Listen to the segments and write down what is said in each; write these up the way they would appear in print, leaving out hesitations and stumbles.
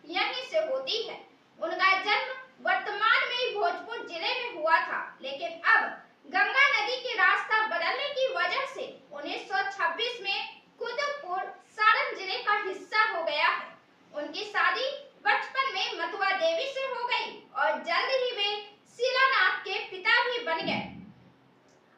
यहीं से होती है। उनका जन्म वर्तमान में भोजपुर जिले में हुआ था, लेकिन अब गंगा नदी के रास्ता बदलने की वजह से 1926 में कुतुबपुर सारण जिले का हिस्सा हो गया है। उनकी शादी बचपन में मथुआ देवी से हो गई और जल्द ही वे शीलानाथ के पिता भी बन गए।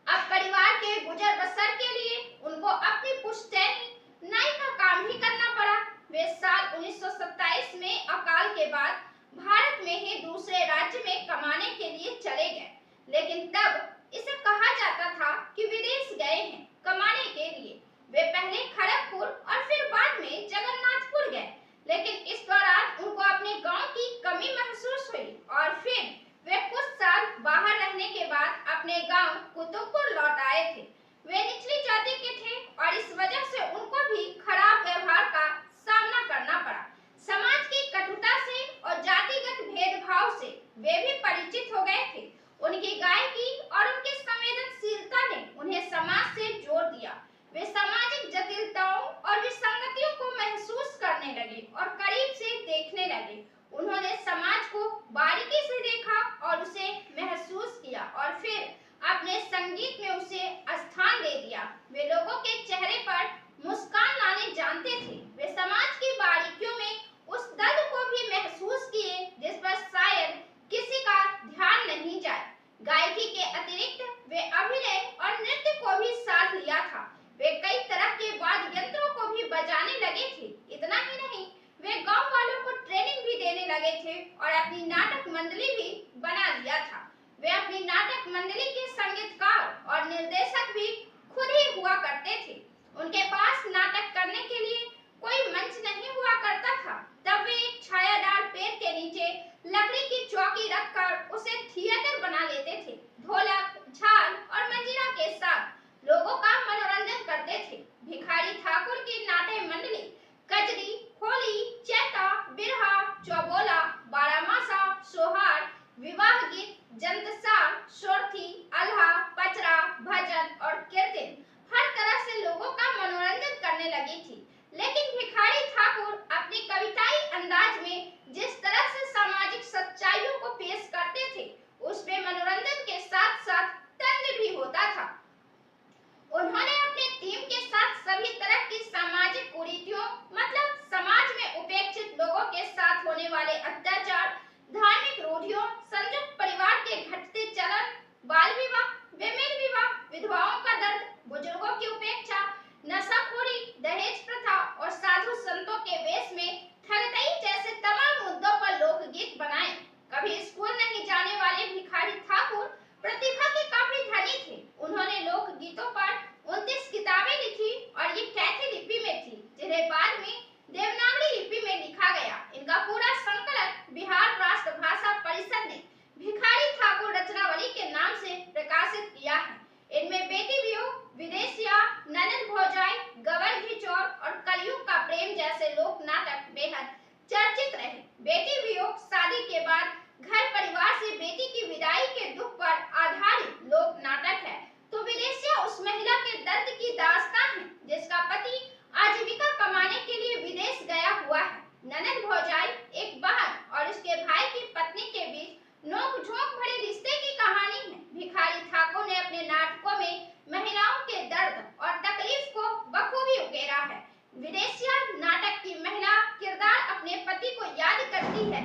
अब परिवार के गुजर बसर के लिए उनको अपनी पुश्तैनी नाई का काम भी करना पड़ा। वे साल 1927 में अकाल के बाद भारत में ही दूसरे राज्य में कमाने के लिए चले गए, लेकिन तब इसे कहा जाता था कि विदेश गए हैं कमाने के लिए। वे पहले खड़गपुर और फिर बाद में जगन्नाथपुर गए, लेकिन इस दौरान उनको अपने गांव की कमी महसूस हुई और फिर वे कुछ साल बाहर रहने के बाद अपने गांव कुतुबपुर लौट आए थे। वे निचली जाति के थे और इस वजह से उनको भी खराब व्यवहार का सामना करना पड़ा। समाज की कटुता से और जातिगत भेदभाव से वे भी परिचित हो गए थे। उनकी गायकी और उनकी संवेदनशीलता ने उन्हें समाज से जोड़ दिया। वे सामाजिक जटिलताओं और विसंगतियों को महसूस करने लगे और करीब से देखने लगे। उन्होंने समाज को बारीकी से देखा और उसे महसूस किया और फिर अपने संगीत में उसे स्थान दे दिया। वे लोगों के चेहरे पर मुस्कान लाने जानते थे। वे समाज की बारीकियों में उस दर्द को भी महसूस किए जिस पर शायद किसी का ध्यान नहीं जाए। गायकी के अतिरिक्त वे अभिनय और नृत्य को भी साथ लिया था। वे कई तरह के वाद्य यंत्रों को भी बजाने लगे थे। इतना ही नहीं, वे गांव वालों को ट्रेनिंग भी देने लगे थे और अपनी नाटक मंडली भी बना लिया था। वे अपनी नाटक मंडली के संगीतकार और निर्देशक भी खुद ही हुआ करते थे। उनके पास नाटक करने के लिए कोई मंच नहीं हुआ करता था। तब वे एक छायादार पेड़ के नीचे लकड़ी की चौकी रखकर उसे थिएटर बना लेते थे। ढोलक, झाल और मंजीरा के साथ लोगों का मनोरंजन करते थे। भिखारी ठाकुर की नाट्य मंडली कजरी, होली, चैता, बिरहा, चौबोला, बारामासा, सोहार, विवाह गीत, जंतसार, सोरथी, अल्हा, पचरा, भजन और कीर्तन हर तरह से लोगों का मनोरंजन करने लगी थी। लेकिन भिखारी ठाकुर अपनी कविताई अंदाज में जिस तरह से सामाजिक सच्चाइयों को पेश करते थे, उसमें मनोरंजन के साथ साथ तंज भी होता था। उन्होंने अपने टीम के साथ सभी तरह की सामाजिक कुरीतियों, मतलब समाज में उपेक्षित लोगों के साथ होने वाले अत्याचार, धार्मिक रूढ़ियों, संयुक्त परिवार के घटते चलन, बाल विवाह, बेमेल विवाह, विधवाओं का दर्द, बुजुर्गों की उपेक्षा, नशाखोरी, दहेज प्रथा और साधु संतों के वेश में ठगतई जैसे तमाम मुद्दों पर लोकगीत बनाए। कभी स्कूल नहीं जाने वाले भिखारी ठाकुर प्रतिभा के काफी धनी थे। उन्होंने लोकगीतों पर 29 किताबें लिखी और ये कैथी लिपि में थी, जिन्हें बाद में देवनागरी लिपि में लिखा गया। इनका पूरा संकलन बिहार राष्ट्र भाषा परिषद ने भिखारी ठाकुर रचनावली के नाम से प्रकाशित किया है। इनमें बेटी वियोग, विदेशिया, ननद भौजाई, गवर घिचौर और कलयुग का प्रेम जैसे लोक नाटक बेहद चर्चित रहे। बेटी वियोग शादी के बाद घर परिवार से बेटी की विदाई के दुख पर आधारित लोक नाटक है, तो विदेशिया उस महिला के दर्द की दास्तान है जिसका पति आजीविका कमाने के लिए विदेश गया हुआ है। ननद भौजाई एक बहन और उसके भाई की पत्नी के बीच नोक-झोंक भरे रिश्ते की कहानी है। भिखारी ठाकुर ने अपने नाटकों में महिलाओं के दर्द और तकलीफ को बखूबी उकेरा है। विदेशिया नाटक की महिला किरदार अपने पति को याद करती है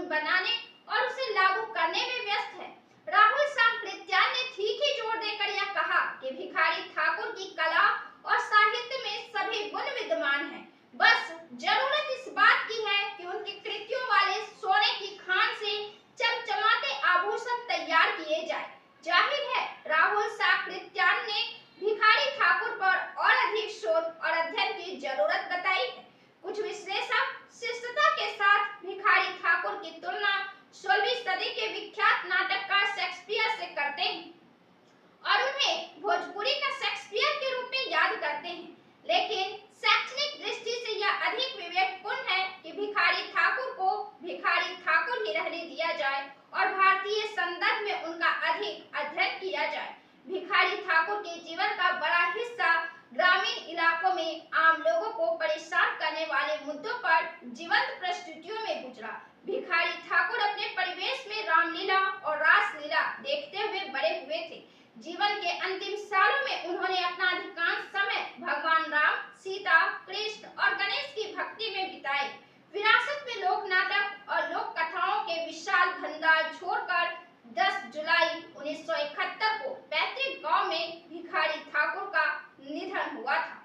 कानून बनाने और उसे लागू करने में व्यस्त है। राहुल सांकृत्याल ने ठीक ही जोर देकर यह कहा कि भिखारी ठाकुर की कला और साहित्य में सभी गुण विद्यमान हैं। बस जरूरत इस बात की है कि उनके कृतियों वाले सोने की खान से चमचमाते आभूषण तैयार किए जाए। जाहिर है राहुल सांकृत्याल ने भिखारी ठाकुर पर और अधिक शोध और अध्ययन की जरूरत बताई है। कुछ विश्लेषक शिष्टता के साथ भिखारी ठाकुर की तुलना 16वीं सदी के विख्यात नाटककार शेक्सपियर से करते हैं और उन्हें भोजपुरी का शेक्सपियर के रूप में याद करते हैं। लेकिन शैक्षणिक दृष्टि से यह अधिक विवेकपूर्ण है कि भिखारी ठाकुर को भिखारी ठाकुर ही रहने दिया जाए और भारतीय संदर्भ में उनका अधिक अध्ययन किया जाए। भिखारी ठाकुर के जीवन का बड़ा हिस्सा ग्रामीण इलाकों में आम लोगों को परेशान करने वाले मुद्दों पर जीवंत प्रस्तुतियों में गुजरा। भिखारी ठाकुर अपने परिवेश में रामलीला और रासलीला देखते हुए बड़े हुए थे। जीवन के अंतिम सालों में उन्होंने अपना अधिकांश समय भगवान राम, सीता, कृष्ण और गणेश की भक्ति में बिताए। विरासत में लोक नाटक और लोक कथाओं के विशाल भंडार छोड़कर 10 जुलाई 1971 को पैतृक गांव में भिखारी ठाकुर का निधन हुआ था।